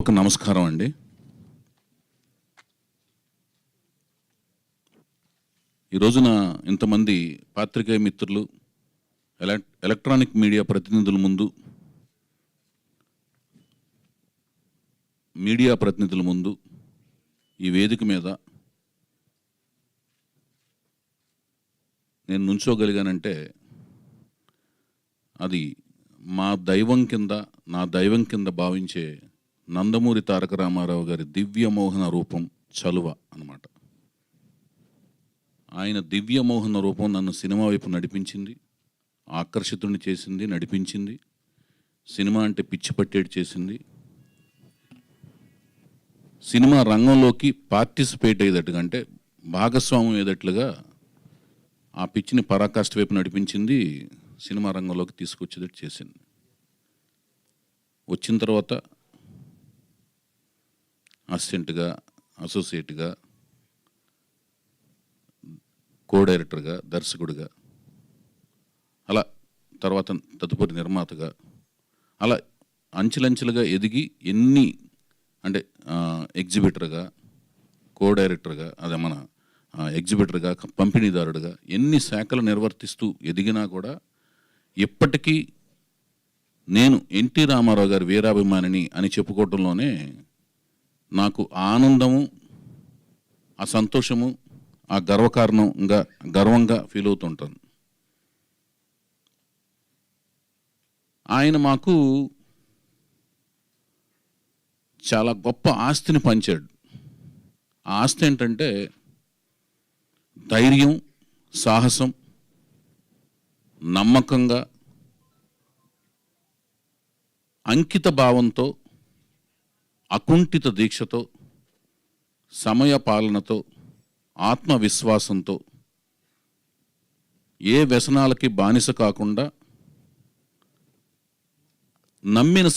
ఒక నమస్కారం అండి. ఈ రోజున ఇంతమంది పాత్రికేయ మిత్రులు, ఎలక్ట్రానిక్ మీడియా ప్రతినిధుల ముందు ఈ వేదిక మీద నేను నుంచోగలిగానంటే అది మా దైవం కింద, నా దైవం కింద భావించే నందమూరి తారక రామారావు గారి దివ్యమోహన రూపం చలువ అన్నమాట. ఆయన దివ్యమోహన రూపం నన్ను సినిమా వైపు నడిపించింది, ఆకర్షితుడిని చేసింది, నడిపించింది. సినిమా అంటే పిచ్చి పట్టేటి చేసింది. సినిమా రంగంలోకి పార్టిసిపేట్ అయ్యేటట్టుగా, అంటే భాగస్వామ్యం అయ్యేటట్లుగా ఆ పిచ్చిని పరాకాష్ఠ వైపు నడిపించింది, సినిమా రంగంలోకి తీసుకొచ్చేటట్టు చేసింది. వచ్చిన తర్వాత అసిస్టెంట్గా, అసోసియేట్గా, కో డైరెక్టర్గా, దర్శకుడిగా, అలా తర్వాత తదుపరి నిర్మాతగా, అలా అంచెలంచెలుగా ఎదిగి ఎన్ని అంటే ఎగ్జిబిటర్గా, కో డైరెక్టర్గా, అదే మన ఎగ్జిబిటర్గా, పంపిణీదారుడుగా ఎన్ని శాఖలు నిర్వర్తిస్తూ ఎదిగినా కూడా ఇప్పటికీ నేను ఎన్టీ రామారావు గారి వీరాభిమానిని అని చెప్పుకోవడంలోనే నాకు ఆనందము, ఆ సంతోషము, ఆ గర్వంగా ఫీల్ అవుతుంటాను. ఆయన మాకు చాలా గొప్ప ఆస్తిని పంచాడు. ఆ ఆస్తి ఏంటంటే ధైర్యం, సాహసం, నమ్మకంగా, అంకిత భావంతో, అకుంఠిత దీక్షతో, సమయ పాలనతో, ఆత్మవిశ్వాసంతో, ఏ వ్యసనాలకి బానిస కాకుండా నమ్మిన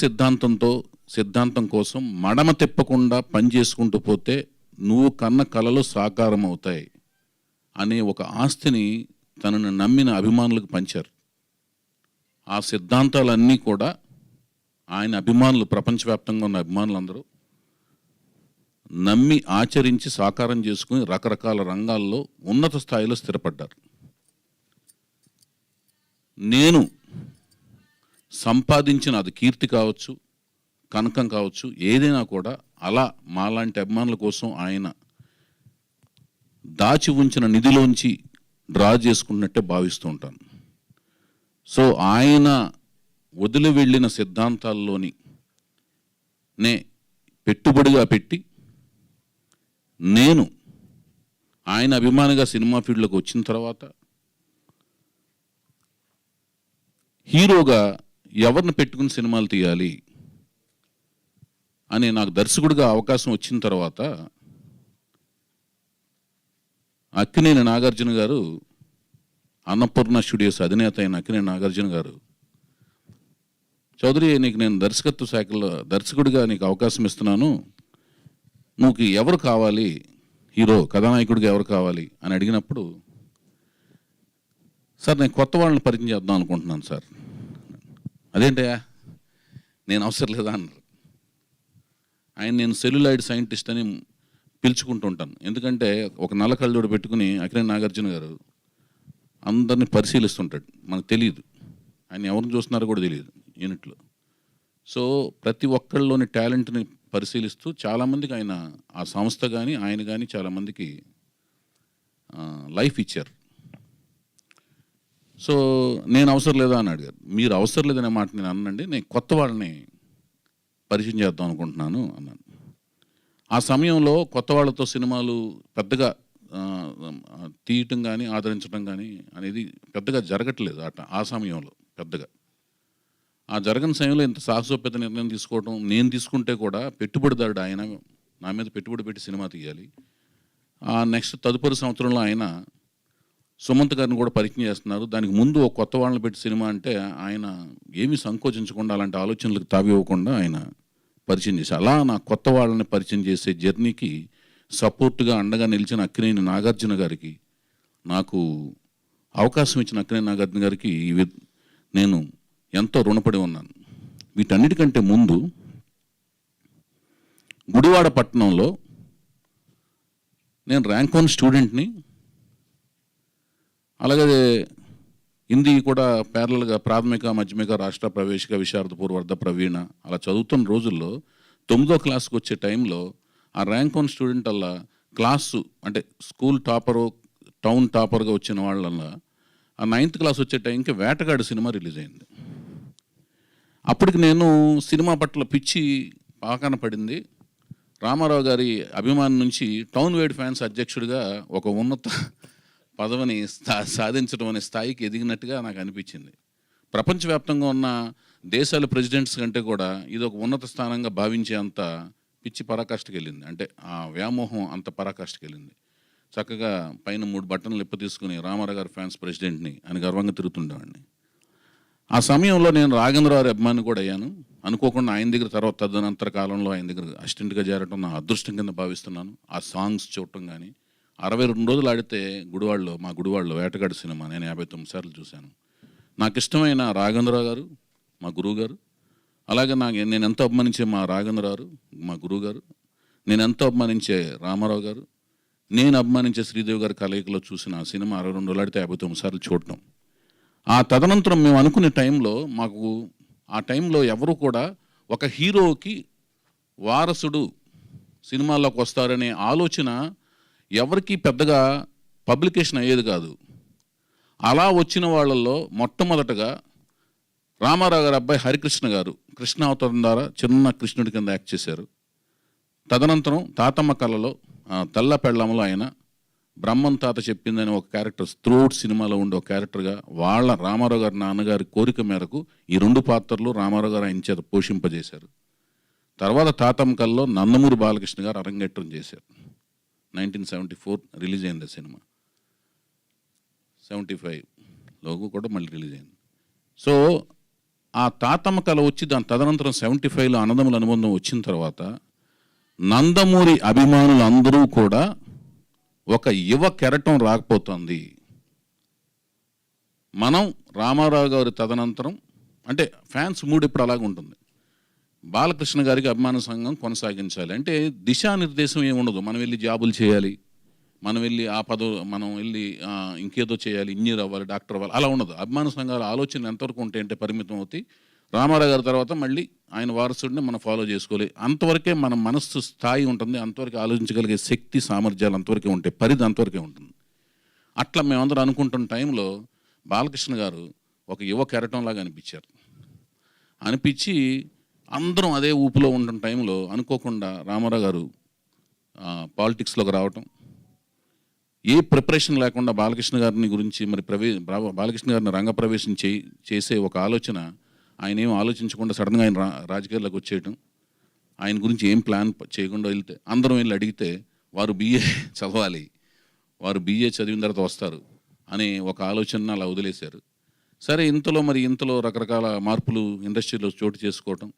సిద్ధాంతం కోసం మడమ తిప్పకుండా పనిచేసుకుంటూ పోతే నువ్వు కన్న కలలు సాకారం అవుతాయి అనే ఒక ఆస్తిని తనను నమ్మిన అభిమానులకు పంచారు. ఆ సిద్ధాంతాలన్నీ కూడా ఆయన అభిమానులు, ప్రపంచవ్యాప్తంగా ఉన్న అభిమానులందరూ నమ్మి ఆచరించి సాకారం చేసుకుని రకరకాల రంగాల్లో ఉన్నత స్థాయిలో స్థిరపడ్డారు. నేను సంపాదించిన, అది కీర్తి కావచ్చు, కనకం కావచ్చు, ఏదైనా కూడా అలా మాలాంటి అభిమానుల కోసం ఆయన దాచి ఉంచిన నిధిలోంచి డ్రా చేసుకున్నట్టే భావిస్తూ ఉంటాను. సో ఆయన వదిలి వెళ్ళిన సిద్ధాంతాల్లోని పెట్టుబడిగా పెట్టి నేను ఆయన అభిమానిగా సినిమా ఫీల్డ్లోకి వచ్చిన తర్వాత హీరోగా ఎవరిని పెట్టుకుని సినిమాలు తీయాలి అని నాకు దర్శకుడిగా అవకాశం వచ్చిన తర్వాత అక్కినేని నాగార్జున గారు, అన్నపూర్ణ స్టూడియోస్ అధినేత అయిన అక్కినేని నాగార్జున గారు, చౌదరి నీకు నేను దర్శకత్వ శాఖలో దర్శకుడిగా నీకు అవకాశం ఇస్తున్నాను, నువ్వు ఎవరు కావాలి, హీరో కథానాయకుడిగా ఎవరు కావాలి అని అడిగినప్పుడు, సార్ నేను కొత్త వాళ్ళని పరిచయం చేద్దాం అనుకుంటున్నాను సార్. అదేంటయ్యా, నేను అవసరం లేదా అన్నారు. ఆయన నేను సెల్యులాయిడ్ సైంటిస్ట్ అని పిలుచుకుంటూ ఉంటాను. ఎందుకంటే ఒక నల్ల కళ్ళజోడు పెట్టుకుని అక్కినేని నాగార్జున గారు అందరినీ పరిశీలిస్తుంటాడు. మనకు తెలియదు, ఆయన ఎవరిని చూస్తున్నారో కూడా తెలియదు యూనిట్లో. సో ప్రతి ఒక్కళ్ళలోని టాలెంట్ని పరిశీలిస్తూ చాలామందికి ఆయన, ఆ సంస్థ కానీ ఆయన కానీ చాలామందికి లైఫ్ ఇచ్చారు. సో నేను అవసరం లేదా అని అడిగారు. మీరు అవసరం లేదనే మాట నేను అనండి, నేను కొత్త వాళ్ళని పరిచయం చేద్దాం అనుకుంటున్నాను అన్నాను. ఆ సమయంలో కొత్త వాళ్ళతో సినిమాలు పెద్దగా తీయటం కానీ ఆదరించడం కానీ అనేది పెద్దగా జరగట్లేదు ఆ సమయంలో. పెద్దగా ఆ జరగని సమయంలో ఇంత సాహసోపేత నిర్ణయం తీసుకోవడం, నేను తీసుకుంటే కూడా పెట్టుబడిదారుడు ఆయన నా మీద పెట్టుబడి పెట్టి సినిమా తీయాలి. ఆ నెక్స్ట్ తదుపరి సంవత్సరంలో ఆయన సుమంత్ గారిని కూడా పరిచయం చేస్తున్నారు. దానికి ముందు ఒక కొత్త వాళ్ళని పెట్టి సినిమా అంటే ఆయన ఏమీ సంకోచించకుండా, అలాంటి ఆలోచనలకు తావివ్వకుండా ఆయన పరిచయం చేసి, అలా నా కొత్త వాళ్ళని పరిచయం చేసే జర్నీకి సపోర్ట్గా అండగా నిలిచిన అక్కినేని నాగార్జున గారికి, నాకు అవకాశం ఇచ్చిన అక్కినేని నాగార్జున గారికి నేను ఎంతో రుణపడి ఉన్నాను. వీటన్నిటికంటే ముందు గుడివాడ పట్టణంలో నేను ర్యాంక్ 1 స్టూడెంట్ని. అలాగే హిందీ కూడా ప్యారలల్గా ప్రాథమిక, మాధ్యమిక, రాష్ట్ర ప్రవేశిక, విశారద పూర్వార్ధ, ప్రవీణ అలా చదువుతున్న రోజుల్లో 9వ క్లాస్కి వచ్చే టైంలో ఆ ర్యాంక్ 1 స్టూడెంట్ అలా క్లాసు అంటే స్కూల్ టాపరు, టౌన్ టాపర్గా వచ్చిన వాళ్ళల్లా ఆ 9th క్లాస్ వచ్చే టైంకి వేటగాడు సినిమా రిలీజ్ అయింది. అప్పటికి నేను సినిమా పట్ల పిచ్చి పాకాన పడింది. రామారావు గారి అభిమానం నుంచి టౌన్ వైడ్ ఫ్యాన్స్ అధ్యక్షుడిగా ఒక ఉన్నత పదవిని సాధించడం అనే స్థాయికి ఎదిగినట్టుగా నాకు అనిపించింది. ప్రపంచవ్యాప్తంగా ఉన్న దేశాల ప్రెసిడెంట్స్ కంటే కూడా ఇది ఒక ఉన్నత స్థానంగా భావించే అంత పిచ్చి పరాకాష్ఠకి వెళ్ళింది. అంటే ఆ వ్యామోహం అంత పరాకాష్ఠకి వెళ్ళింది. చక్కగా పైన 3 బట్టన్లు ఇప్ప తీసుకుని రామారావు గారి ఫ్యాన్స్ ప్రెసిడెంట్ని అని గర్వంగా తిరుగుతుండేవాడిని. ఆ సమయంలో నేను రాఘవేంద్రరావు అభిమాని కూడా అయ్యాను. అనుకోకుండా ఆయన దగ్గర తర్వాత తదనంతర కాలంలో ఆయన దగ్గర అసిస్టెంట్గా చేరటం నా అదృష్టం కింద భావిస్తున్నాను. ఆ సాంగ్స్ చూడటం కానీ 62 రోజులు ఆడితే మా గుడివాడలో వేటగాడు సినిమా నేను 59 సార్లు చూశాను. నాకు ఇష్టమైన రాఘవేంద్రరావు గారు మా గురువు గారు, అలాగే నేను ఎంతో అభిమానించే మా రాఘవేంద్రరావు గారు మా గురువు గారు, నేను ఎంతో అభిమానించే రామారావు గారు, నేను అభిమానించే శ్రీదేవి గారి కలయికలో చూసిన ఆ సినిమా 62 రోజులు ఆడితే 59 సార్లు చూడటం. ఆ తదనంతరం మేము అనుకునే టైంలో మాకు ఆ టైంలో ఎవరు కూడా ఒక హీరోకి వారసుడు సినిమాల్లోకి వస్తారనే ఆలోచన ఎవరికి పెద్దగా పబ్లికేషన్ అయ్యేది కాదు. అలా వచ్చిన వాళ్ళల్లో మొట్టమొదటగా రామారావు గారి అబ్బాయి హరికృష్ణ గారు కృష్ణ అవతారం ద్వారా చిన్న కృష్ణుడి కింద యాక్ట్ చేశారు. తదనంతరం తాతమ్మ కళలో తెల్ల పెళ్ళంలో ఆయన బ్రహ్మం తాత చెప్పిందని ఒక క్యారెక్టర్ త్రూఅవుట్ సినిమాలో ఉండే ఒక క్యారెక్టర్గా వాళ్ళ రామారావు గారి నాన్నగారి కోరిక మేరకు ఈ 2 పాత్రలు రామారావు గారు ఆయన చేత పోషింపజేశారు. తర్వాత తాతమ్మ కళలో నందమూరి బాలకృష్ణ గారు అరంగేట్రం చేశారు. 1974 రిలీజ్ అయింది సినిమా. 75లో కూడా మళ్ళీ రిలీజ్ అయింది. సో ఆ తాతమ్మ కళ వచ్చి దాని తదనంతరం 75లో అన్నదమ్ముల అనుబంధం వచ్చిన తర్వాత నందమూరి అభిమానులు అందరూ కూడా ఒక యువ కెరటం రాకపోతుంది. మనం రామారావు గారి తదనంతరం అంటే ఫ్యాన్స్ మూడు ఇప్పుడు అలాగే ఉంటుంది. బాలకృష్ణ గారికి అభిమాన సంఘం కొనసాగించాలి అంటే దిశానిర్దేశం ఏముండదు. మనం వెళ్ళి జాబులు చేయాలి, మనం వెళ్ళి మనం వెళ్ళి ఇంకేదో చేయాలి, ఇంజనీర్ అవ్వాలి, డాక్టర్ అవ్వాలి, అలా ఉండదు. అభిమాన సంఘాల ఆలోచన ఎంతవరకు ఉంటే అంటే పరిమితం అవుతాయి. రామారావు గారి తర్వాత మళ్ళీ ఆయన వారసుడిని మనం ఫాలో చేసుకోవాలి. అంతవరకే మన మనస్సు స్థాయి ఉంటుంది, అంతవరకు ఆలోచించగలిగే శక్తి సామర్థ్యాలు అంతవరకే ఉంటాయి, పరిధి అంతవరకే ఉంటుంది. అట్లా మేమందరం అనుకుంటున్న టైంలో బాలకృష్ణ గారు ఒక యువ కెరటంలాగా అనిపించి అందరం అదే ఊపులో ఉంటున్న టైంలో అనుకోకుండా రామారావు గారు పాలిటిక్స్లోకి రావటం, ఏ ప్రిపరేషన్ లేకుండా బాలకృష్ణ గారిని గురించి మరి బాలకృష్ణ గారిని రంగప్రవేశం చేసే ఒక ఆలోచన ఆయన ఏం ఆలోచించకుండా సడన్గా ఆయన రాజకీయాల్లోకి వచ్చేయటం, ఆయన గురించి ఏం ప్లాన్ చేయకుండా వెళ్తే అందరం వెళ్ళి అడిగితే వారు BA చదవాలి, వారు BA చదివిన తర్వాత వస్తారు అనే ఒక ఆలోచన అలా వదిలేశారు. సరే ఇంతలో రకరకాల మార్పులు ఇండస్ట్రీలో చోటు చేసుకోవటం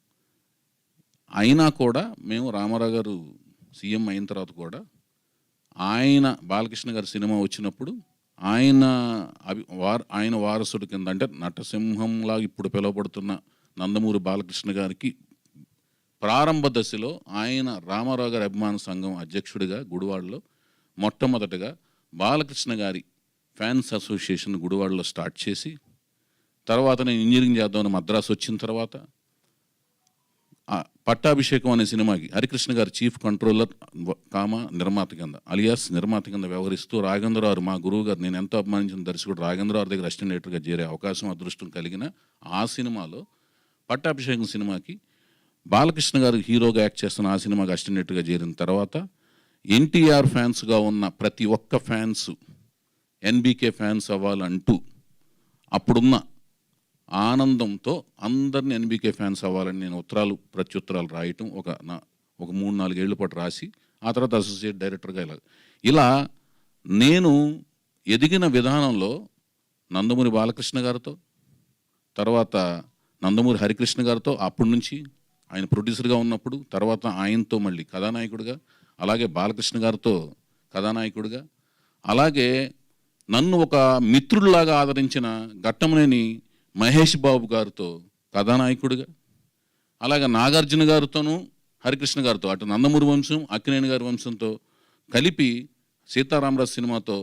అయినా కూడా మేము రామారావు గారు సీఎం అయిన తర్వాత కూడా ఆయన బాలకృష్ణ గారి సినిమా వచ్చినప్పుడు ఆయన వారసుడి కింద అంటే నటసింహంలా ఇప్పుడు పిలువబడుతున్న నందమూరి బాలకృష్ణ గారికి ప్రారంభ దశలో ఆయన రామారావు గారి అభిమాన సంఘం అధ్యక్షుడిగా గుడివాడలో మొట్టమొదటగా బాలకృష్ణ గారి ఫ్యాన్స్ అసోసియేషన్ గుడివాడలో స్టార్ట్ చేసి తర్వాత నేను ఇంజనీరింగ్ చేద్దామని మద్రాసు వచ్చిన తర్వాత పట్టాభిషేకం అనే సినిమాకి హరికృష్ణ గారు చీఫ్ కంట్రోలర్ నిర్మాత కింద అలియాస్ నిర్మాత కింద వ్యవహరిస్తూ రాఘవేంద్రరావు మా గురువు గారు నేను ఎంతో అభిమానించిన దర్శకుడు రాఘవేంద్రరావు దగ్గర అసిస్టెంట్ డైరెక్టర్గా చేరే అవకాశం అదృష్టం కలిగిన ఆ సినిమాలో పట్టాభిషేకం సినిమాకి బాలకృష్ణ గారు హీరోగా యాక్ట్ చేస్తున్న ఆ సినిమాకి అసిస్టెంట్ డైరెక్టర్గా చేరిన తర్వాత NTR ఫ్యాన్స్గా ఉన్న ప్రతి ఒక్క ఫ్యాన్స్ NBK ఫ్యాన్స్ అవ్వాలంటూ అప్పుడున్న ఆనందంతో అందరినీ NBK ఫ్యాన్స్ అవ్వాలని నేను ప్రత్యుత్తరాలు రాయటం ఒక 3-4 ఏళ్ల పాటు రాసి ఆ తర్వాత అసోసియేట్ డైరెక్టర్గా ఇలా నేను ఎదిగిన విధానంలో నందమూరి బాలకృష్ణ గారితో తర్వాత నందమూరి హరికృష్ణ గారితో అప్పటి నుంచి ఆయన ప్రొడ్యూసర్గా ఉన్నప్పుడు తర్వాత ఆయనతో మళ్ళీ కథానాయకుడిగా అలాగే బాలకృష్ణ గారితో కథానాయకుడిగా అలాగే నన్ను ఒక మిత్రుడిలాగా ఆదరించిన ఘట్టమనేని మహేష్ బాబు గారితో కథానాయకుడిగా అలాగే నాగార్జున గారితోనూ హరికృష్ణ గారితో, అటు నందమూరి వంశం, అక్కినేని గారి వంశంతో కలిపి సీతారామరాజు సినిమాతో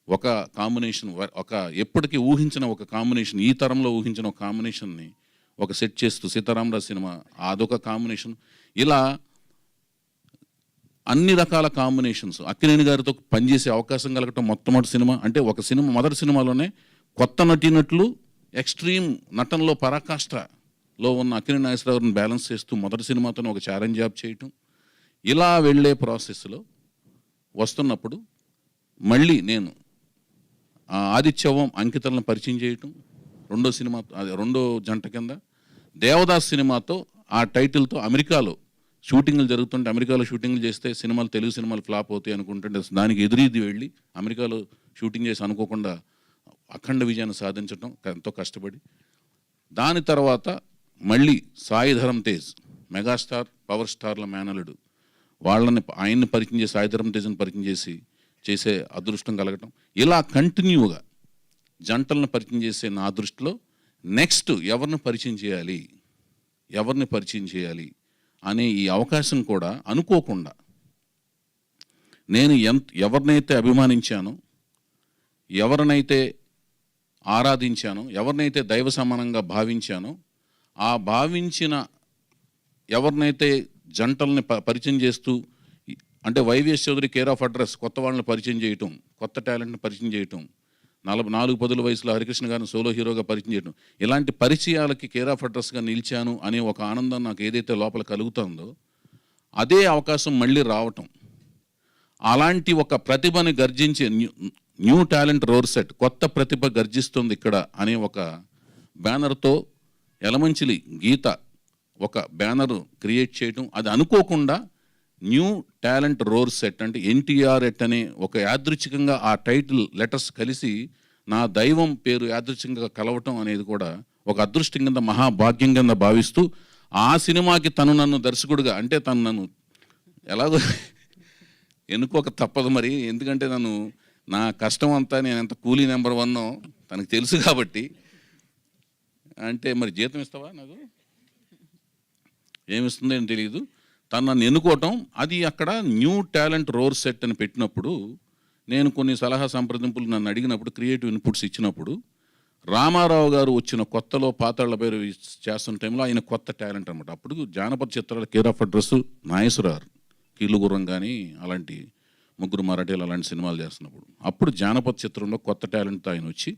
ఒక కాంబినేషన్, ఒక ఎప్పటికీ ఊహించిన ఒక కాంబినేషన్, ఈ తరంలో ఊహించిన ఒక కాంబినేషన్ని ఒక సెట్ చేస్తూ సీతారామరాజు సినిమా అదొక కాంబినేషన్. ఇలా అన్ని రకాల కాంబినేషన్స్ అక్కినేని గారితో పనిచేసే అవకాశం కలగటం మొట్టమొదటి సినిమా. అంటే ఒక సినిమా, మొదటి సినిమాలోనే కొత్త నటీనటులు ఎక్స్ట్రీమ్ నటనలో పరాకాష్ఠలో ఉన్న అక్కినేని నాగేశ్వరరావుని బ్యాలెన్స్ చేస్తూ మొదటి సినిమాతోనే ఒక ఛాలెంజ్ జాబ్ చేయటం. ఇలా వెళ్ళే ప్రాసెస్లో వస్తున్నప్పుడు మళ్ళీ నేను ఆదిత్యవం అంకితలను పరిచయం చేయటం, రెండో సినిమా, రెండో జంట కింద దేవదాస్ సినిమాతో ఆ టైటిల్తో అమెరికాలో షూటింగ్లు జరుగుతుంటే, అమెరికాలో షూటింగ్లు చేస్తే సినిమాలు, తెలుగు సినిమాలు ఫ్లాప్ అవుతాయి అనుకుంటుంటే దానికి ఎదురీది వెళ్ళి అమెరికాలో షూటింగ్ చేసి అనుకోకుండా అఖండ విజయాన్ని సాధించడం ఎంతో కష్టపడి. దాని తర్వాత మళ్ళీ సాయి ధరమ్ తేజ్, మెగాస్టార్, పవర్ స్టార్ల మేనలుడు, ఆయన్ని పరిచయం చేసి, సాయి ధరమ్ తేజ్ని పరిచయం చేసే అదృష్టం కలగటం. ఇలా కంటిన్యూగా జంటలను పరిచయం చేసే నా దృష్టిలో నెక్స్ట్ ఎవరిని పరిచయం చేయాలి అనే ఈ అవకాశం కూడా అనుకోకుండా నేను ఎవరినైతే అభిమానించానో, ఎవరినైతే ఆరాధించానో, ఎవరినైతే దైవ సమానంగా భావించానో, ఆ భావించిన ఎవరినైతే జంటల్ని పరిచయం చేస్తూ, అంటే YVS Chowdary care of address, కొత్త వాళ్ళని పరిచయం చేయటం, కొత్త టాలెంట్ని పరిచయం చేయటం, 4 వయసులో హరికృష్ణ గారిని సోలో హీరోగా పరిచయం చేయటం, ఇలాంటి పరిచయాలకి కేర్ ఆఫ్ అడ్రస్గా నిలిచాను అనే ఒక ఆనందం నాకు ఏదైతే లోపల కలుగుతుందో, అదే అవకాశం మళ్ళీ రావటం, అలాంటి ఒక ప్రతిభని గర్జించే న్యూ టాలెంట్ రోర్ సెట్, కొత్త ప్రతిభ గర్జిస్తుంది ఇక్కడ అనే ఒక బ్యానర్తో యలమంచిలి గీత ఒక బ్యానర్ క్రియేట్ చేయటం, అది అనుకోకుండా న్యూ టాలెంట్ రోర్ సెట్ అంటే ఎన్టీఆర్ ఎట్ అనే ఒక యాదృచ్ఛికంగా ఆ టైటిల్ లెటర్స్ కలిసి నా దైవం పేరు యాదృచ్ఛికంగా కలవటం అనేది కూడా ఒక అదృష్టం కింద, మహాభాగ్యం కింద భావిస్తూ, ఆ సినిమాకి తను నన్ను దర్శకుడిగా, అంటే తను నన్ను ఎలాగో ఎన్నుకోక తప్పదు మరి, ఎందుకంటే నా కష్టం అంతా నేను ఎంత కూలీ నెంబర్ 1 తనకు తెలుసు కాబట్టి. అంటే మరి జీతం ఇస్తావా, నాకు ఏమిస్తుందో ఏం తెలియదు. తను నన్ను ఎన్నుకోవటం, అది అక్కడ న్యూ టాలెంట్ రోర్ సెట్ అని పెట్టినప్పుడు నేను కొన్ని సలహా సంప్రదింపులు నన్ను అడిగినప్పుడు, క్రియేటివ్ ఇన్పుట్స్ ఇచ్చినప్పుడు, రామారావు గారు వచ్చిన కొత్తలో పాతాళ పేరు చేస్తున్న టైంలో ఆయన కొత్త టాలెంట్ అనమాట. అప్పుడు జానపద చిత్రాల కేర్ ఆఫ్ అడ్రస్ నాగేశ్వరరావు, కీలుగుర్రం కానీ అలాంటి ముగ్గురు మరాఠీలు అలాంటి సినిమాలు చేస్తున్నప్పుడు, అప్పుడు జానపద చిత్రంలో కొత్త టాలెంట్తో ఆయన వచ్చి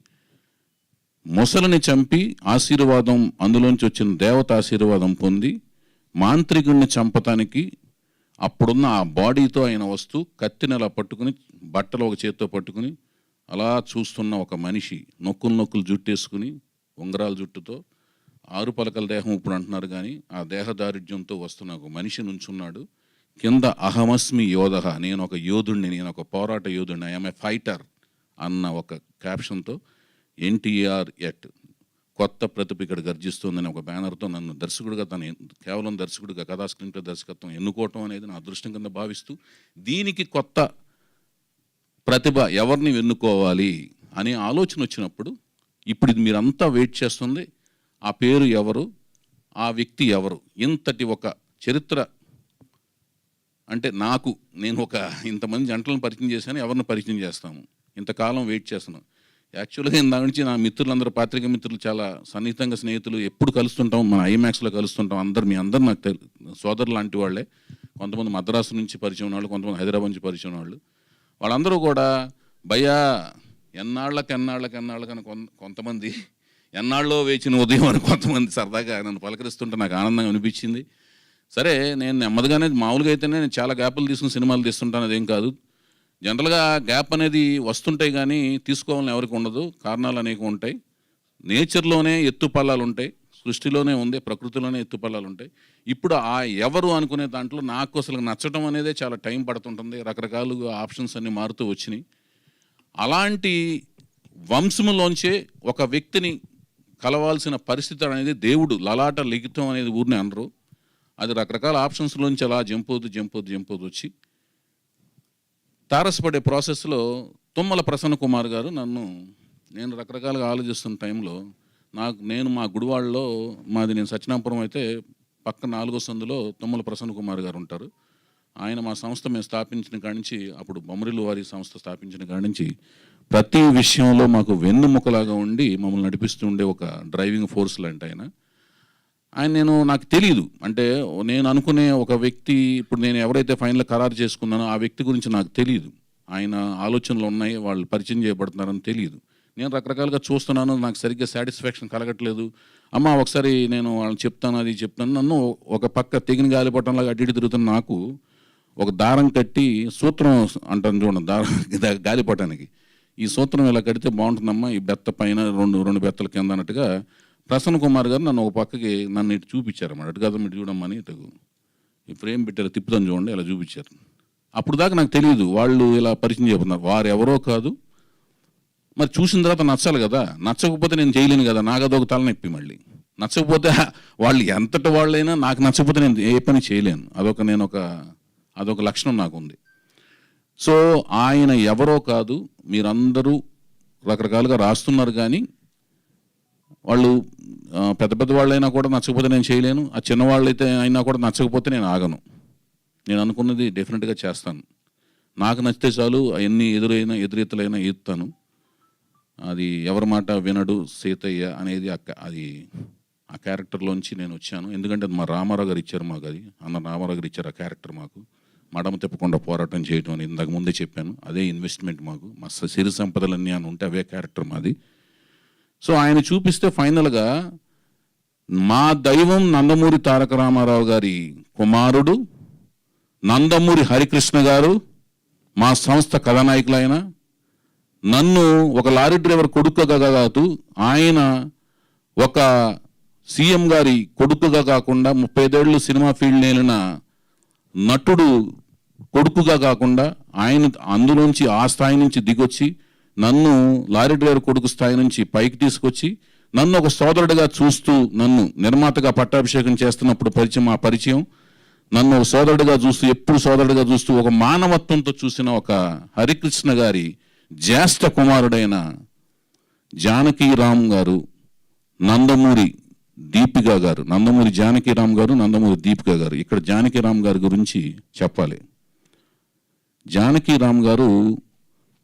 మొసలిని చంపి ఆశీర్వాదం, అందులోంచి వచ్చిన దేవత ఆశీర్వాదం పొంది మాంత్రికుడిని చంపటానికి అప్పుడున్న ఆ బాడీతో ఆయన వస్తూ కత్తిని అలా పట్టుకుని, బట్టలు ఒక చేత్తో పట్టుకుని అలా చూస్తున్న ఒక మనిషి, నొక్కులు జుట్టేసుకుని, ఉంగరాల జుట్టుతో, 6 పలకల దేహం ఇప్పుడు అంటున్నారు కానీ ఆ దేహదారిద్ర్యంతో వస్తున్న ఒక మనిషి నుంచున్నాడు. కింద అహమస్మి యోధ, నేను ఒక యోధుడిని, నేను ఒక పోరాట యోధుడిని, ఐఎమ్ ఏ ఫైటర్ అన్న ఒక క్యాప్షన్తో ఎన్టీఆర్ ఎట్ కొత్త ప్రతిభ ఇక్కడ గర్జిస్తుందని ఒక బ్యానర్తో నన్ను దర్శకుడిగా, కేవలం దర్శకుడిగా, కథా స్క్రీన్ ప్లే దర్శకత్వం ఎన్నుకోవటం అనేది నా అదృష్టం కింద భావిస్తూ, దీనికి కొత్త ప్రతిభ ఎవరిని ఎన్నుకోవాలి అనే ఆలోచన వచ్చినప్పుడు, ఇప్పుడు ఇది మీరంతా వెయిట్ చేస్తుంది, ఆ పేరు ఎవరు, ఆ వ్యక్తి ఎవరు, ఇంతటి ఒక చరిత్ర. అంటే నేను ఇంతమంది జంటలను పరిచయం చేశాను, ఎవరిని పరిచయం చేస్తాము, ఇంతకాలం వెయిట్ చేస్తున్నాను. యాక్చువల్గా దాని నుంచి నా మిత్రులందరూ, పాత్రిక మిత్రులు, చాలా సన్నిహితంగా స్నేహితులు, ఎప్పుడు కలుస్తుంటాం, మన ఐమాక్స్లో కలుస్తుంటాం, మీ అందరు నాకు సోదరులు లాంటి వాళ్ళే. కొంతమంది మద్రాసు నుంచి పరిచయం వాళ్ళు, కొంతమంది హైదరాబాద్ నుంచి పరిచయం వాళ్ళు, వాళ్ళందరూ కూడా భయ్యా ఎన్నాళ్ళకని కొంతమంది, ఎన్నాళ్ళలో వేచిన ఉదయం అని కొంతమంది సరదాగా నన్ను పలకరిస్తుంటే నాకు ఆనందంగా అనిపించింది. సరే, నేను నెమ్మదిగానే, మామూలుగా అయితేనే నేను చాలా గ్యాపులు తీసుకుని సినిమాలు తీస్తుంటాను, అదేం కాదు. జనరల్గా గ్యాప్ అనేది వస్తుంటాయి కానీ తీసుకోవాలని ఎవరికి ఉండదు, కారణాలు అనేక ఉంటాయి. నేచర్లోనే ఎత్తుపల్లాలు ఉంటాయి, సృష్టిలోనే ఉంది, ప్రకృతిలోనే ఎత్తుపల్లాలు ఉంటాయి. ఇప్పుడు ఆ ఎవరు అనుకునే దాంట్లో నాకు అసలు నచ్చడం అనేది చాలా టైం పడుతుంటుంది, రకరకాలుగా ఆప్షన్స్ అన్నీ మారుతూ వచ్చినాయి. అలాంటి వంశంలోంచే ఒక వ్యక్తిని కలవాల్సిన పరిస్థితి అనేది దేవుడు లలాట లిఖితం అనేది ఊరిని అనరు, అది రకరకాల ఆప్షన్స్లోంచి అలా జంపోదు వచ్చి తారసపడే ప్రాసెస్లో తుమ్మల ప్రసన్న కుమార్ గారు నేను రకరకాలుగా ఆలోచిస్తున్న టైంలో నేను మా గుడివాడలో, నేను సత్యనాపురం అయితే పక్క 4వ సందులో తుమ్మల ప్రసన్న కుమార్ గారు ఉంటారు. ఆయన మా సంస్థ మేము స్థాపించిన కాడి నుంచి, అప్పుడు బొమ్మరిల్లు వారి సంస్థ స్థాపించిన కాడి నుంచి ప్రతి విషయంలో మాకు వెన్నుముకలాగా ఉండి మమ్మల్ని నడిపిస్తూ ఉండే ఒక డ్రైవింగ్ ఫోర్స్ లాంటి ఆయన నాకు తెలియదు. అంటే నేను అనుకునే ఒక వ్యక్తి, ఇప్పుడు నేను ఎవరైతే ఫైనల్ ఖరారు చేసుకున్నానో ఆ వ్యక్తి గురించి నాకు తెలియదు. ఆయన ఆలోచనలు ఉన్నాయి, వాళ్ళు పరిచయం చేయబడుతున్నారని తెలియదు. నేను రకరకాలుగా చూస్తున్నాను, నాకు సరిగ్గా సాటిస్ఫాక్షన్ కలగట్లేదు. అమ్మ ఒకసారి నేను వాళ్ళని చెప్తాను, అది చెప్తాను. నన్ను ఒక పక్క తెగిన గాలిపటంలాగా అడ్డు తిరుగుతున్న నాకు ఒక దారం కట్టి సూత్రం అంటాను చూడండి, దారం గాలిపటానికి ఈ సూత్రం ఇలా కడితే బాగుంటుందమ్మా, ఈ బెత్త పైన రెండు బెత్తల కింద అన్నట్టుగా ప్రసన్న కుమార్ గారు నన్ను ఒక పక్కకి నన్ను ఇటు చూపించారన్నమాట. అటు కదా ఇటు చూడమ్మని, ఇటు ఈ ఫ్రేమ్ పెట్టారు, తిప్పుతాను చూడండి, ఇలా చూపించారు. అప్పుడు దాకా నాకు తెలియదు వాళ్ళు ఇలా పరిచయం చెబుతున్నారు. వారు ఎవరో కాదు, మరి చూసిన తర్వాత నచ్చాలి కదా, నచ్చకపోతే నేను చేయలేను కదా, నాకు అదొక తలనొప్పి. మళ్ళీ నచ్చకపోతే వాళ్ళు ఎంతటి వాళ్ళైనా నాకు నచ్చకపోతే నేను ఏ పని చేయలేను. అదొక లక్షణం నాకు ఉంది. సో ఆయన ఎవరో కాదు, మీరందరూ రకరకాలుగా రాస్తున్నారు, కానీ వాళ్ళు పెద్ద వాళ్ళైనా కూడా నచ్చకపోతే నేను చేయలేను. ఆ చిన్నవాళ్ళు అయితే అయినా కూడా నచ్చకపోతే నేను ఆగను. నేను అనుకున్నది డెఫినెట్గా చేస్తాను. నాకు నచ్చితే చాలు, ఎన్ని ఎదురెత్తులైనా ఎత్తాను. అది ఎవరి మాట వినడు సీతయ్య అనేది అది ఆ క్యారెక్టర్లోంచి నేను వచ్చాను. ఎందుకంటే అది మా రామారావు గారు ఇచ్చారు మాకు, అది అన్న రామారావు గారు ఇచ్చారు ఆ క్యారెక్టర్ మాకు. మడమ తిప్పకుండా పోరాటం చేయటం అని ఇంతకు ముందే చెప్పాను. అదే ఇన్వెస్ట్మెంట్ మాకు, మా సిరి సంపదలన్నీ అని ఉంటే అవే క్యారెక్టర్ మాది. సో ఆయన చూపిస్తే ఫైనల్గా మా దైవం నందమూరి తారక రామారావు గారి కుమారుడు నందమూరి హరికృష్ణ గారు, మా సంస్థ కథానాయకులైన నన్ను ఒక లారీ డ్రైవర్ కొడుకుగా కాదు, ఆయన ఒక సీఎం గారి కొడుకుగా కాకుండా 35 ఏళ్ళు సినిమా ఫీల్డ్ నేలిన నటుడు కొడుకుగా కాకుండా ఆయన అందులోంచి ఆ స్థాయి నుంచి దిగొచ్చి నన్ను లారీ డ్రైవర్ కొడుకు స్థాయి నుంచి పైకి తీసుకొచ్చి నన్ను ఒక సోదరుడిగా చూస్తూ, నన్ను నిర్మాతగా పట్టాభిషేకం చేస్తున్నప్పుడు పరిచయం నన్ను ఒక సోదరుడిగా చూస్తూ, ఎప్పుడు సోదరుడిగా చూస్తూ, ఒక మానవత్వంతో చూసిన ఒక హరికృష్ణ గారి జ్యేష్ఠ కుమారుడైన జానకీరామ్ గారు, నందమూరి దీపిక గారు, నందమూరి జానకీరామ్ గారు, నందమూరి దీపిక గారు. ఇక్కడ జానకీరామ్ గారి గురించి చెప్పాలి. జానకీరామ్ గారు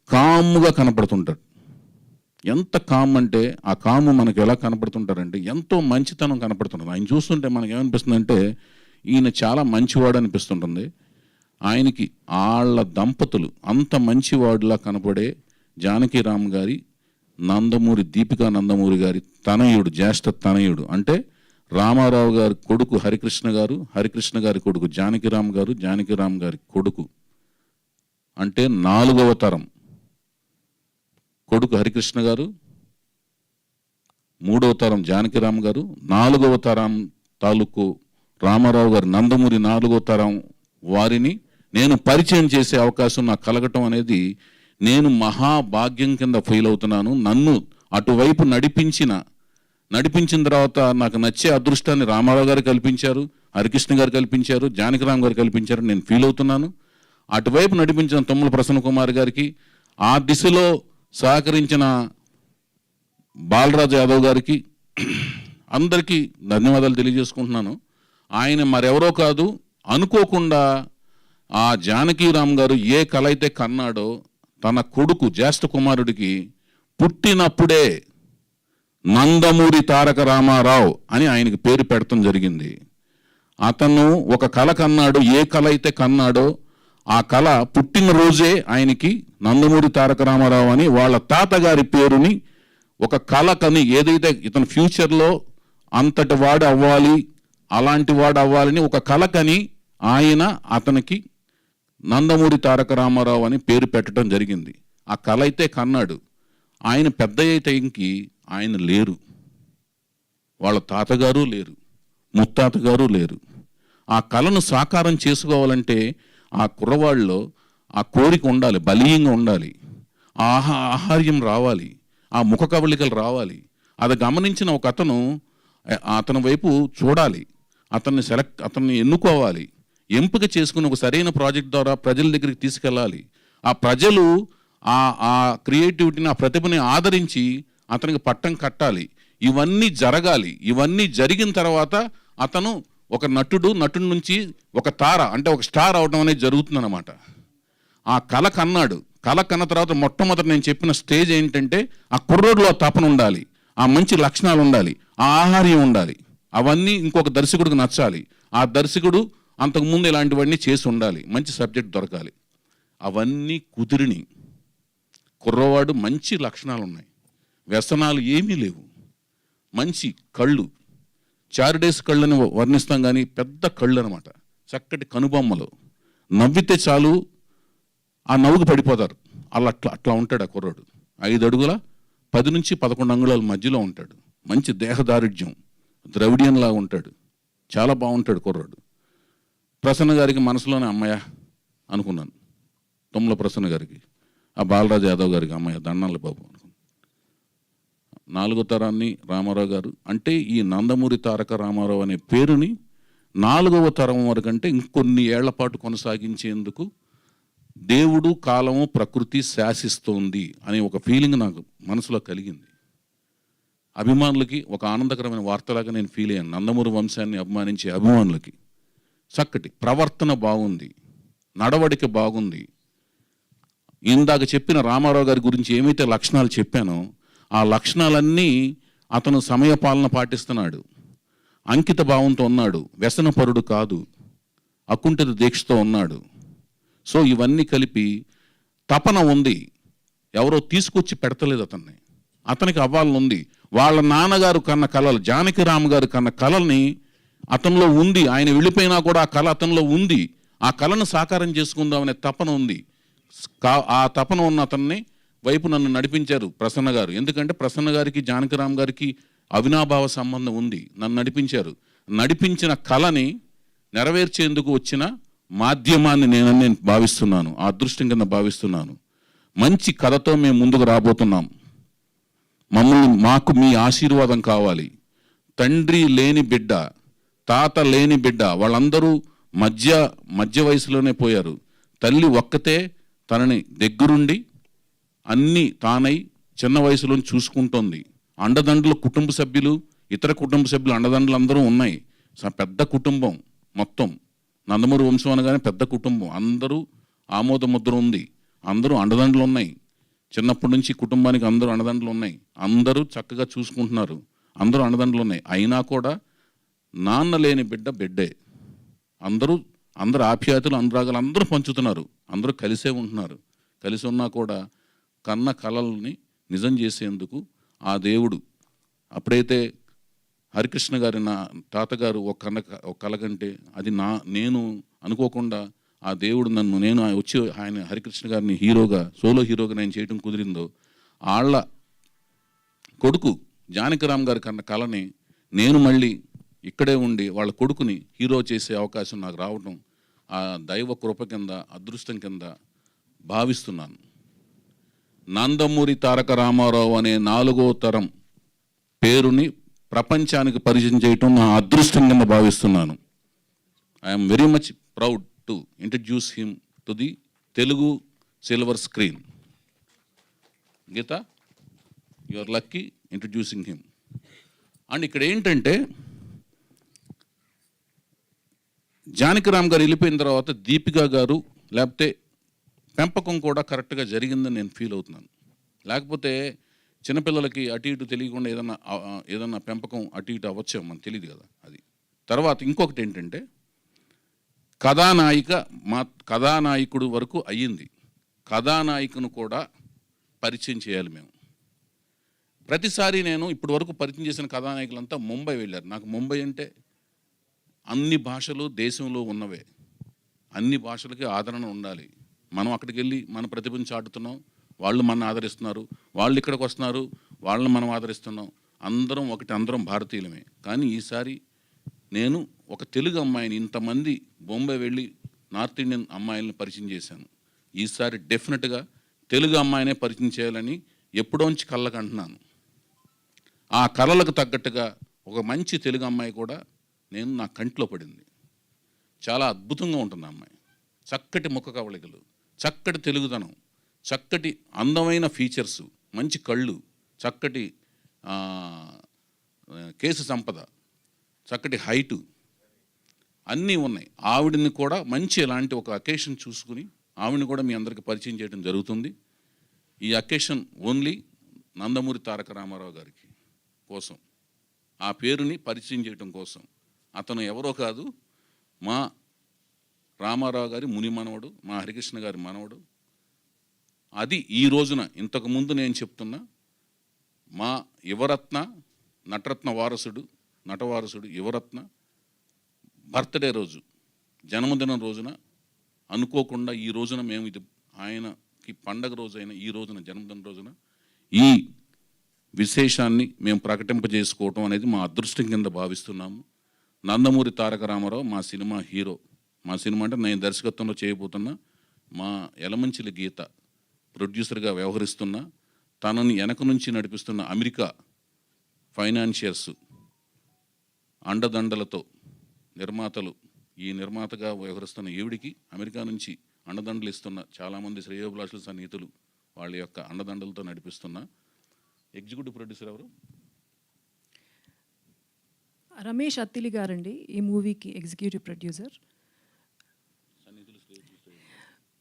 కామ్గా కనపడుతుంటాడు. ఎంత కామ్ అంటే, ఆ కాము మనకు ఎలా కనపడుతుంటారంటే ఎంతో మంచితనం కనపడుతుంటుంది. ఆయన చూస్తుంటే మనకి ఏమనిపిస్తుందంటే ఈయన చాలా మంచివాడు అనిపిస్తుంటుంది. ఆయనకి వాళ్ళ దంపతులు అంత మంచివాడులా కనపడే జానకీరామ్ గారి నందమూరి దీపికా నందమూరి గారి తనయుడు, జ్యేష్ఠ తనయుడు. అంటే రామారావు గారి కొడుకు హరికృష్ణ గారు, హరికృష్ణ గారి కొడుకు జానకీరామ్ గారు, జానకీరామ్ గారి కొడుకు అంటే 4వ తరం కొడుకు హరికృష్ణ గారు, 3వ తరం జానకీరామ్ గారు, 4వ తరం తాలూకు రామారావు గారు నందమూరి 4వ తరం వారిని నేను పరిచయం చేసే అవకాశం నాకు కలగటం అనేది నేను మహాభాగ్యం కింద ఫీల్ అవుతున్నాను. నన్ను అటువైపు నడిపించిన తర్వాత నాకు నచ్చే అదృష్టాన్ని రామారావు గారు కల్పించారు, హరికృష్ణ గారు కల్పించారు, జానకీరామ్ గారు కల్పించారు, నేను ఫీల్ అవుతున్నాను. అటువైపు నడిపించిన తుమ్మల ప్రసన్న కుమార్ గారికి, ఆ దిశలో సహకరించిన బాలరాజు యాదవ్ గారికి, అందరికీ ధన్యవాదాలు తెలియజేసుకుంటున్నాను. ఆయన మరెవరో కాదు, అనుకోకుండా ఆ జానకీరామ్ గారు ఏ కళ అయితే కన్నాడో తన కొడుకు జ్యేష్ఠ కుమారుడికి పుట్టినప్పుడే నందమూరి తారక రామారావు అని ఆయనకి పేరు పెడతాం జరిగింది. అతను ఒక కళ కన్నాడు, ఏ కళ అయితే కన్నాడో ఆ కళ పుట్టినరోజే ఆయనకి నందమూరి తారక రామారావు అని వాళ్ళ తాతగారి పేరుని ఒక కళ కని, ఏదైతే ఇతను ఫ్యూచర్లో అంతటి వాడు అవ్వాలి, అలాంటి వాడు అవ్వాలని ఒక కళ కని ఆయన అతనికి నందమూరి తారక రామారావు అని పేరు పెట్టడం జరిగింది. ఆ కళ అయితే కన్నాడు. ఆయన పెద్ద అయితే ఇంకి ఆయన లేరు, వాళ్ళ తాతగారు లేరు, ముత్తాతగారు లేరు. ఆ కళను సాకారం చేసుకోవాలంటే ఆ కుర్రవాళ్ళలో ఆ కోరిక ఉండాలి, బలీయంగా ఉండాలి, ఆహార్యం రావాలి, ఆ ముఖ కవళికలు రావాలి. అది గమనించిన ఒక అతని వైపు చూడాలి, అతన్ని ఎన్నుకోవాలి, ఎంపిక చేసుకుని ఒక సరైన ప్రాజెక్ట్ ద్వారా ప్రజల దగ్గరికి తీసుకెళ్ళాలి. ఆ ప్రజలు ఆ క్రియేటివిటీని, ఆ ప్రతిభని ఆదరించి అతనికి పట్టం కట్టాలి. ఇవన్నీ జరగాలి. ఇవన్నీ జరిగిన తర్వాత అతను ఒక నటుడి నుంచి ఒక తార అంటే ఒక స్టార్ అవడం అనేది జరుగుతుందన్నమాట. ఆ కళ కన్న తర్వాత మొట్టమొదటి నేను చెప్పిన స్టేజ్ ఏంటంటే ఆ కుర్రోడ్లో తపన ఉండాలి, ఆ మంచి లక్షణాలు ఉండాలి, ఆ ఆహార్యం ఉండాలి. అవన్నీ ఇంకొక దర్శకుడికి నచ్చాలి. ఆ దర్శకుడు అంతకుముందు ఇలాంటివన్నీ చేసి ఉండాలి, మంచి సబ్జెక్ట్ దొరకాలి. అవన్నీ కుదిరిని కుర్రవాడు మంచి లక్షణాలు ఉన్నాయి, వ్యసనాలు ఏమీ లేవు, మంచి కళ్ళు, చారిడేస్ కళ్ళని వర్ణిస్తాం కానీ పెద్ద కళ్ళు అనమాట, చక్కటి కనుబొమ్మలు, నవ్వితే చాలు ఆ నవ్వుకు పడిపోతారు. అట్లా ఉంటాడు ఆ కుర్రాడు. 5 అడుగుల 10 నుంచి 11 అంగుళాల మధ్యలో ఉంటాడు. మంచి దేహదారుఢ్యం, ద్రవిడియన్లా ఉంటాడు, చాలా బాగుంటాడు కుర్రాడు. ప్రసన్న గారికి మనసులోనే అమ్మయ్య అనుకున్నాను. తుమ్మల ప్రసన్న గారికి, ఆ బాలరాజు యాదవ్ గారికి అమ్మయ్య దండాలి బాబు అనుకున్నాను. 4వ తరాన్ని రామారావు గారు అంటే ఈ నందమూరి తారక రామారావు అనే పేరుని 4వ తరం వరకు అంటే ఇంకొన్ని ఏళ్ల పాటు కొనసాగించేందుకు దేవుడు, కాలము, ప్రకృతి శాసిస్తోంది అనే ఒక ఫీలింగ్ నాకు మనసులో కలిగింది. అభిమానులకి ఒక ఆనందకరమైన వార్తలాగా నేను ఫీల్ అయ్యాను. నందమూరి వంశాన్ని అభిమానించే అభిమానులకి చక్కటి ప్రవర్తన బాగుంది, నడవడిక బాగుంది. ఇందాక చెప్పిన రామారావు గారి గురించి ఏమైతే లక్షణాలు చెప్పానో ఆ లక్షణాలన్నీ అతను సమయపాలన పాటిస్తున్నాడు, అంకిత భావంతో ఉన్నాడు, వ్యసనపరుడు కాదు, అకుంఠిత దీక్షతో ఉన్నాడు. సో ఇవన్నీ కలిపి తపన ఉంది, ఎవరో తీసుకొచ్చి పెడతలేదు అతన్ని, అతనికి అవ్వాలని ఉంది. వాళ్ళ నాన్నగారు కన్న కళలు, జానకిరామ్ గారు కన్న కళల్ని అతనిలో ఉంది. ఆయన వెళ్ళిపోయినా కూడా ఆ కళ అతనిలో ఉంది. ఆ కళను సాకారం చేసుకుందామనే తపన ఉంది. ఆ తపన ఉన్న అతన్ని వైపు నన్ను నడిపించారు ప్రసన్న గారు. ఎందుకంటే ప్రసన్న గారికి జానకిరామ్ గారికి అవినాభావ సంబంధం ఉంది. నన్ను నడిపించారు. నడిపించిన కళని నెరవేర్చేందుకు వచ్చిన మాధ్యమాన్ని నేను భావిస్తున్నాను, ఆ అదృష్టం కింద భావిస్తున్నాను. మంచి కథతో మేము ముందుకు రాబోతున్నాం. మాకు మీ ఆశీర్వాదం కావాలి. తండ్రి లేని బిడ్డ, తాత లేని బిడ్డ, వాళ్ళందరూ మధ్య వయసులోనే పోయారు. తల్లి ఒక్కతే తనని దగ్గరుండి అన్నీ తానై చిన్న వయసులో చూసుకుంటోంది. అండదండలు కుటుంబ సభ్యులు, ఇతర కుటుంబ సభ్యులు అండదండలు అందరూ ఉన్నాయి. పెద్ద కుటుంబం మొత్తం. నందమూరి వంశం అనగానే పెద్ద కుటుంబం, అందరూ ఆమోద ముద్ర ఉంది, అందరూ అండదండలు ఉన్నాయి. చిన్నప్పటి నుంచి కుటుంబానికి అందరూ అండదండలు ఉన్నాయి, అందరూ చక్కగా చూసుకుంటున్నారు, అందరూ అండదండలు ఉన్నాయి. అయినా కూడా నాన్న లేని బిడ్డే. అందరూ ఆప్యాయతలు, అనురాగాలు అందరూ పంచుతున్నారు, అందరూ కలిసే ఉంటున్నారు. కలిసి ఉన్నా కూడా కన్న కళల్ని నిజం చేసేందుకు ఆ దేవుడు అప్పుడైతే హరికృష్ణ గారి నా తాతగారు ఒక కళ కంటే అది నేను అనుకోకుండా ఆ దేవుడు నేను వచ్చి ఆయన హరికృష్ణ గారిని సోలో హీరోగా నేను చేయడం కుదిరిందో, వాళ్ళ కొడుకు జానకిరామ్ గారి కన్న కళని నేను మళ్ళీ ఇక్కడే ఉండి వాళ్ళ కొడుకుని హీరో చేసే అవకాశం నాకు రావడం ఆ దైవ కృప కింద, అదృష్టం కింద భావిస్తున్నాను. నందమూరి తారక రామారావు అనే 4వ తరం పేరుని ప్రపంచానికి పరిచయం చేయటం నా అదృష్టం కింద భావిస్తున్నాను. I'm very much proud to introduce him to the Telugu silver screen. Geetha, you are lucky introducing him. And ఇక్కడ ఏంటంటే జానకిరామ్ గారు వెళ్ళిపోయిన తర్వాత దీపికా గారు లేకపోతే పెంపకం కూడా కరెక్ట్గా జరిగిందని నేను ఫీల్ అవుతున్నాను. లేకపోతే చిన్నపిల్లలకి అటు ఇటు తెలియకుండా ఏదన్నా పెంపకం అటు ఇటు అవ్వచ్చేమో మనకు తెలియదు కదా. అది తర్వాత ఇంకొకటి ఏంటంటే కథానాయకుడు వరకు అయ్యింది, కథానాయకును కూడా పరిచయం చేయాలి మేము. ప్రతిసారి నేను ఇప్పటి వరకు పరిచయం చేసిన కథానాయకులంతా ముంబై వెళ్ళారు. నాకు ముంబై అంటే అన్ని భాషలు దేశంలో ఉన్నవే, అన్ని భాషలకి ఆదరణ ఉండాలి. మనం అక్కడికి వెళ్ళి మన ప్రతిభను చాటుతున్నాం, వాళ్ళు మన ఆదరిస్తున్నారు, వాళ్ళు ఇక్కడికి వస్తున్నారు, వాళ్ళని మనం ఆదరిస్తున్నాం. అందరం ఒకటి, అందరం భారతీయులమే. కానీ ఈసారి నేను ఒక తెలుగు అమ్మాయిని, ఇంతమంది బొంబాయి వెళ్ళి నార్త్ ఇండియన్ అమ్మాయిలను పరిచయం చేశాను. ఈసారి డెఫినెట్గా తెలుగు అమ్మాయినే పరిచయం చేయాలని ఎప్పుడోంచి కళ్ళకు అంటున్నాను. ఆ కళలకు తగ్గట్టుగా ఒక మంచి తెలుగు అమ్మాయి కూడా నా కంట్లో పడింది. చాలా అద్భుతంగా ఉంటుంది అమ్మాయి. చక్కటి ముఖ కవళికలు, చక్కటి తెలుగుదనం, చక్కటి అందమైన ఫీచర్స్, మంచి కళ్ళు, చక్కటి కేసు సంపద, చక్కటి హైటు, అన్నీ ఉన్నాయి. ఆవిడని కూడా మంచి ఇలాంటి ఒక అకేషన్ చూసుకుని ఆవిడని కూడా మీ అందరికీ పరిచయం చేయడం జరుగుతుంది. ఈ అకేషన్ ఓన్లీ నందమూరి తారక రామారావు గారికి కోసం, ఆ పేరుని పరిచయం చేయడం కోసం. అతను ఎవరో కాదు, మా రామారావు గారి ముని మనవడు, మా హరికృష్ణ గారి మనవడు. అది ఈ రోజున ఇంతకుముందు నేను చెప్తున్నా మా యువరత్న, నటరత్న వారసుడు, నటవారసుడు యువరత్న బర్త్డే రోజు, జన్మదినం రోజున అనుకోకుండా ఈ రోజున మేము ఇది ఆయనకి పండగ రోజైన ఈ రోజున, జన్మదిన రోజున ఈ విశేషాన్ని మేము ప్రకటింపజేసుకోవటం అనేది మా అదృష్టం కింద భావిస్తున్నాము. నందమూరి తారక రామారావు మా సినిమా హీరో. మా సినిమా అంటే నేను దర్శకత్వంలో చేయబోతున్నా. మా యలమంచిలి గీత ప్రొడ్యూసర్గా వ్యవహరిస్తున్నా. తనని వెనక నుంచి నడిపిస్తున్న అమెరికా ఫైనాన్షియర్స్ అండదండలతో నిర్మాతలు, ఈ నిర్మాతగా వ్యవహరిస్తున్న ఈవిడికి అమెరికా నుంచి అండదండలు ఇస్తున్న చాలామంది శ్రేయోభిలాషుల సన్నిహితులు వాళ్ళ యొక్క అండదండలతో నడిపిస్తున్న ఎగ్జిక్యూటివ్ ప్రొడ్యూసర్ ఎవరు? రమేష్ అత్తిలి గారండి ఈ మూవీకి ఎగ్జిక్యూటివ్ ప్రొడ్యూసర్.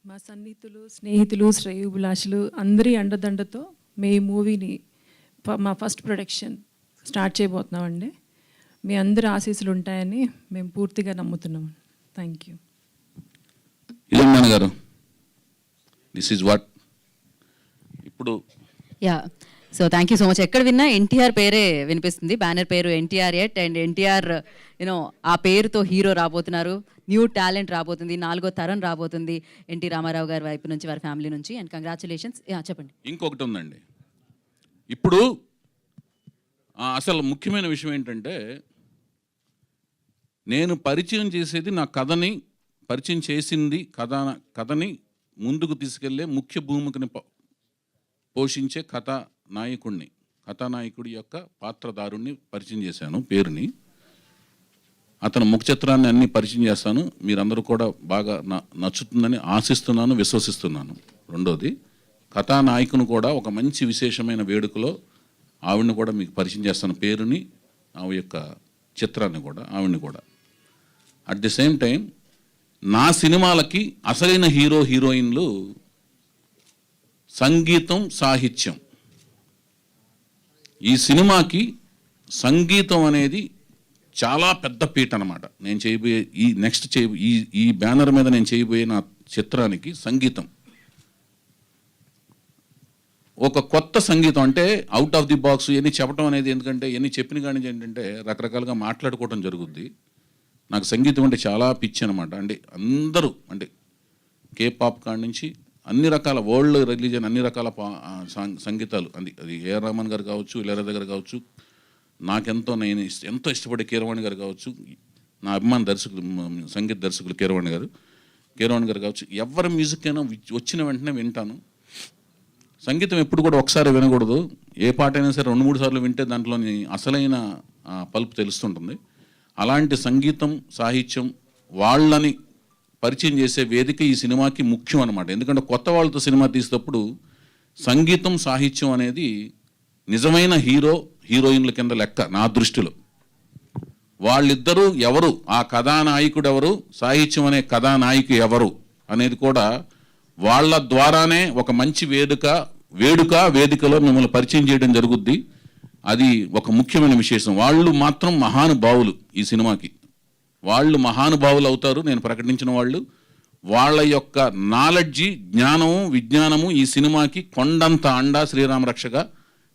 మా సన్నిహితులు, స్నేహితులు, శ్రేయోభిలాషులు అందరి అండదండతో మీ మూవీని మా ఫస్ట్ ప్రొడక్షన్ స్టార్ట్ చేయబోతున్నామండి. మీ అందరి ఆశీస్సులు ఉంటాయని మేము పూర్తిగా నమ్ముతున్నాం. Thank you. ఇదమ్మాన్ గారు, దిస్ ఈజ్ వాట్ ఇప్పుడు. Yeah, so thank you so much. ఎక్కడ విన్నా ఎన్టీఆర్ పేరే వినిపిస్తుంది. బ్యానర్ పేరు NTR at, and NTR you know ఆ పేరుతో హీరో రాబోతున్నారు. న్యూ టాలెంట్ రాబోతుంది, 4వ తరం రాబోతుంది ఎన్టీ రామారావు గారి వైపు నుంచి, వారి ఫ్యామిలీ నుంచి. And congratulations. చెప్పండి. ఇంకొకటి ఉందండి. ఇప్పుడు అసలు ముఖ్యమైన విషయం ఏంటంటే, నేను పరిచయం చేసేది నా కథని, పరిచయం చేసింది కథని ముందుకు తీసుకెళ్లే ముఖ్య భూమికని పోషించే కథానాయకుడి యొక్క పాత్రధారుణ్ణి పరిచయం చేశాను, పేరుని. అతను ముఖ చిత్రాన్ని అన్ని పరిచయం చేస్తాను. మీరందరూ కూడా బాగా నచ్చుతుందని ఆశిస్తున్నాను, విశ్వసిస్తున్నాను. రెండోది, కథానాయకుని కూడా ఒక మంచి విశేషమైన వేడుకలో ఆవిడని కూడా మీకు పరిచయం చేస్తాను, పేరుని, ఆవిడ యొక్క చిత్రాన్ని కూడా, ఆవిడని కూడా. అట్ ది సేమ్ టైం నా సినిమాలకి అసలైన హీరో హీరోయిన్లు సంగీతం, సాహిత్యం. ఈ సినిమాకి సంగీతం అనేది చాలా పెద్ద పీట అన్నమాట. నేను చేయబోయే ఈ బ్యానర్ మీద నేను చేయబోయే నా చిత్రానికి సంగీతం ఒక కొత్త సంగీతం. అంటే అవుట్ ఆఫ్ ది బాక్స్ ఎన్ని చెప్పడం అనేది, ఎందుకంటే ఎన్ని చెప్పిన కానీ ఏంటంటే రకరకాలుగా మాట్లాడుకోవడం జరుగుద్ది. నాకు సంగీతం అంటే చాలా పిచ్చి అనమాట. అంటే అందరూ, అంటే కే పాప్ కాడి నుంచి అన్ని రకాల వరల్డ్ రిలీజన్, అన్ని రకాల సంగీతాలు, అది ఏఆర్ రెహమాన్ గారు కావచ్చు, ఇళయరాజా గారు కావచ్చు, నేను ఎంతో ఇష్టపడే కీరవాణి గారు కావచ్చు, నా అభిమాన దర్శకులు, సంగీత దర్శకులు కీరవాణి గారు కావచ్చు, ఎవరి మ్యూజిక్ అయినా వచ్చిన వెంటనే వింటాను. సంగీతం ఎప్పుడు కూడా ఒకసారి వినకూడదు. ఏ పాట అయినా సరే 2-3 సార్లు వింటే దాంట్లోని అసలైన పల్పు తెలుస్తుంటుంది. అలాంటి సంగీతం, సాహిత్యం వాళ్ళని పరిచయం చేసే వేదిక ఈ సినిమాకి ముఖ్యం అనమాట. ఎందుకంటే కొత్త వాళ్ళతో సినిమా తీసేటప్పుడు సంగీతం, సాహిత్యం అనేది నిజమైన హీరోయిన్ల కింద లెక్క నా దృష్టిలో. వాళ్ళిద్దరూ ఎవరు, ఆ కథానాయకుడు ఎవరు, సాహిత్యం అనే కథానాయకు ఎవరు అనేది కూడా వాళ్ళ ద్వారానే ఒక మంచి వేదికలో మిమ్మల్ని పరిచయం చేయడం జరుగుద్ది. అది ఒక ముఖ్యమైన విశేషం. వాళ్ళు మాత్రం మహానుభావులు ఈ సినిమాకి. వాళ్ళు మహానుభావులు అవుతారు నేను ప్రకటించిన వాళ్ళు. వాళ్ళ యొక్క నాలెడ్జి, జ్ఞానము, విజ్ఞానము ఈ సినిమాకి కొండంత అండా, శ్రీరామ రక్షగా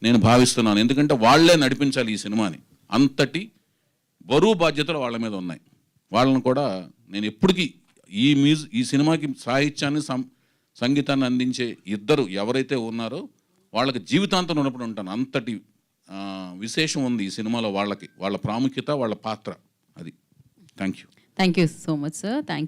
నేను భావిస్తున్నాను. ఎందుకంటే వాళ్ళే నడిపించాలి ఈ సినిమాని. అంతటి బరువు బాధ్యతలు వాళ్ళ మీద ఉన్నాయి. వాళ్ళని కూడా నేను ఎప్పటికీ ఈ సినిమాకి సాహిత్యాన్ని, సంగీతాన్ని అందించే ఇద్దరు ఎవరైతే ఉన్నారో వాళ్ళకి జీవితాంతం రుణపడి ఉంటాను. అంతటి విశేషం ఉంది ఈ సినిమాలో వాళ్ళకి, వాళ్ళ ప్రాముఖ్యత, వాళ్ళ పాత్ర. అది. Thank you so much sir. Thank